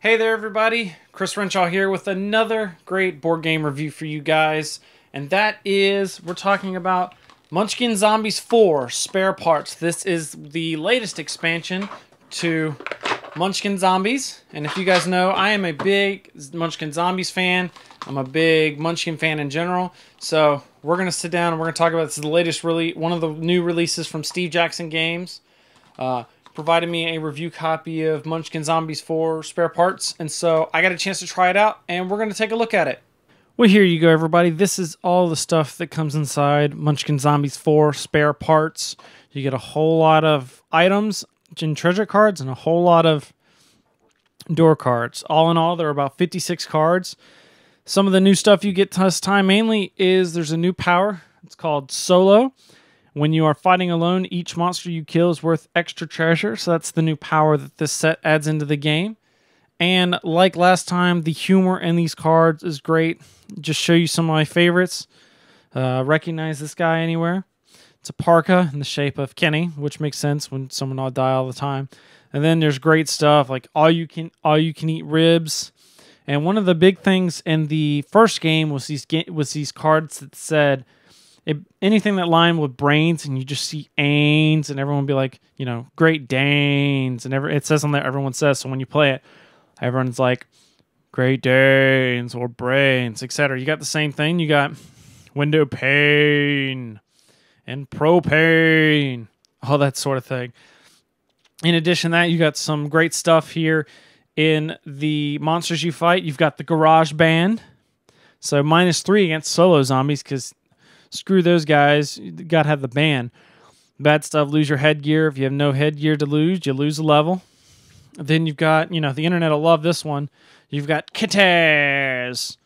Hey there everybody, Chris Renshaw here with another great board game review for you guys. And that is, we're talking about Munchkin Zombies 4 Spare Parts. This is the latest expansion to Munchkin Zombies. And if you guys know, I am a big Munchkin Zombies fan. I'm a big Munchkin fan in general. So we're going to sit down and we're going to talk about this is the latest release, one of the new releases from Steve Jackson Games. Provided me a review copy of Munchkin Zombies 4 Spare Parts, and so I got a chance to try it out, and we're going to take a look at it. Well, here you go, everybody. This is all the stuff that comes inside Munchkin Zombies 4 Spare Parts. You get a whole lot of items and treasure cards and a whole lot of door cards. All in all, there are about 56 cards. Some of the new stuff you get this time mainly is there's a new power. It's called Solo. When you are fighting alone, each monster you kill is worth extra treasure. So that's the new power that this set adds into the game. And like last time, the humor in these cards is great. Just show you some of my favorites. Recognize this guy anywhere? It's a parka in the shape of Kenny, which makes sense when someone will die all the time. And then there's great stuff like all you can eat ribs. And one of the big things in the first game was these cards that said, anything that lined with brains, and you just see Ains, and everyone would be like, you know, Great Danes, and it says on there, everyone says, so when you play it, everyone's like, Great Danes, or Brains, etc. You got the same thing, you got Window Pane, and Propane, all that sort of thing. In addition to that, you got some great stuff here in the monsters you fight. You've got the Garage Band, so -3 against solo zombies, because screw those guys. You got to have the band. Bad stuff, lose your headgear. If you have no headgear to lose, you lose a level. Then you've got, you know, the internet will love this one. You've got kitters.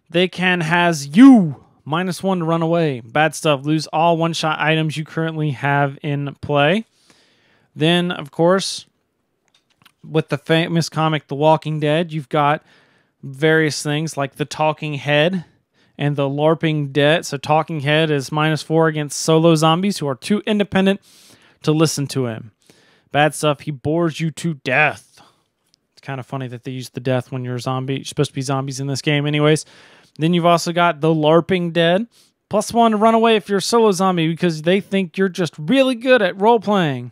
They can has you. -1 to run away. Bad stuff, lose all one-shot items you currently have in play. Then, of course, with the famous comic The Walking Dead, you've got various things like the Talking Head and the LARPing Dead. So Talking Head is -4 against solo zombies who are too independent to listen to him. Bad stuff, he bores you to death. It's kind of funny that they use the death when you're a zombie. You're supposed to be zombies in this game anyways. Then you've also got the LARPing Dead. +1 to run away if you're a solo zombie because they think you're just really good at role-playing.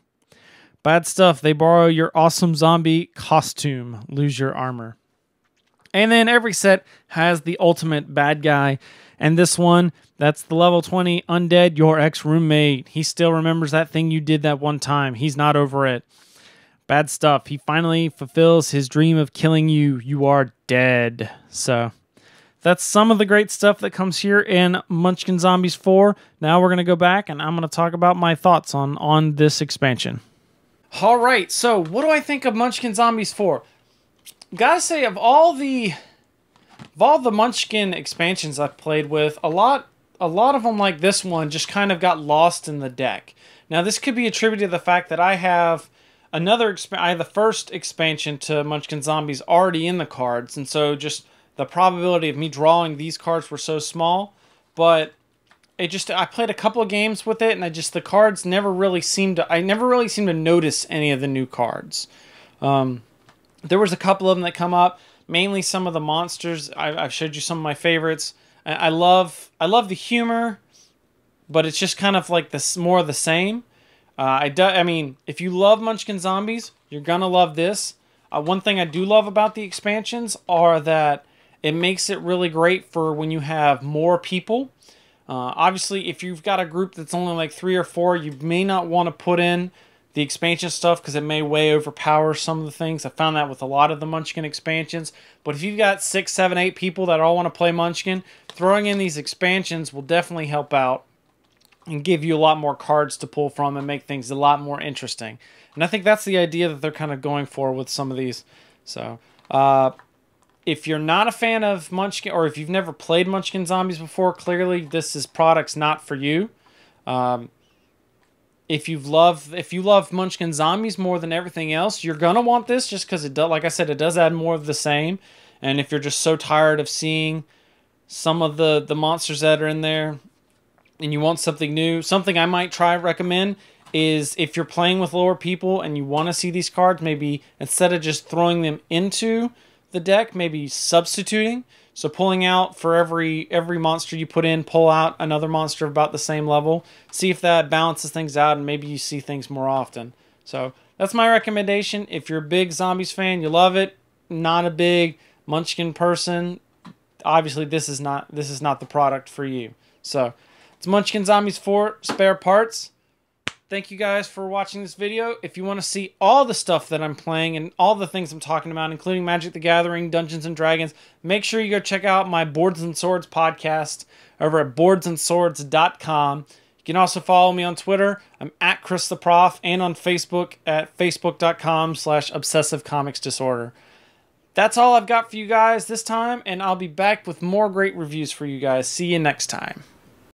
Bad stuff, they borrow your awesome zombie costume. Lose your armor. And then every set has the ultimate bad guy. And this one, that's the level 20 undead, your ex-roommate. He still remembers that thing you did that one time. He's not over it. Bad stuff. He finally fulfills his dream of killing you. You are dead. So that's some of the great stuff that comes here in Munchkin Zombies 4. Now we're going to go back and I'm going to talk about my thoughts on this expansion. All right, so what do I think of Munchkin Zombies 4? Gotta say, of all the Munchkin expansions I've played with, a lot of them like this one just kind of got lost in the deck. Now, this could be attributed to the fact that I have the first expansion to Munchkin Zombies already in the cards, and so just the probability of me drawing these cards were so small. But I played a couple of games with it, and the cards never really seemed to. I never really seemed to notice any of the new cards. There was a couple of them that come up, mainly some of the monsters. I've showed you some of my favorites. I love the humor, but it's just kind of like this more of the same. I mean, if you love Munchkin Zombies, you're gonna love this. One thing I do love about the expansions are that it makes it really great for when you have more people. Obviously, if you've got a group that's only like 3 or 4, you may not want to put in the expansion stuff because it may way overpower some of the things. I found that with a lot of the Munchkin expansions. But if you've got 6, 7, 8 people that all want to play Munchkin, throwing in these expansions will definitely help out and give you a lot more cards to pull from and make things a lot more interesting. And I think that's the idea that they're kind of going for with some of these. So, if you're not a fan of Munchkin, or if you've never played Munchkin Zombies before, clearly this product's not for you. If you love Munchkin Zombies more than everything else, you're gonna want this just because it does. Like I said, it does add more of the same. And if you're just so tired of seeing some of the monsters that are in there, and you want something new, something I might recommend is if you're playing with lower people and you want to see these cards, maybe instead of just throwing them into the deck, maybe substituting. So pulling out for every monster you put in, pull out another monster about the same level. See if that balances things out, and maybe you see things more often. So that's my recommendation. If you're a big Zombies fan, you love it. Not a big Munchkin person, obviously this is not the product for you. So it's Munchkin Zombies 4 spare parts. Thank you guys for watching this video. If you want to see all the stuff that I'm playing and all the things I'm talking about, including Magic the Gathering, Dungeons and Dragons, make sure you go check out my Boards and Swords podcast over at boardsandswords.com. You can also follow me on Twitter. I'm at Chris the Prof, and on Facebook at facebook.com/obsessivecomicsdisorder. That's all I've got for you guys this time, and I'll be back with more great reviews for you guys. See you next time.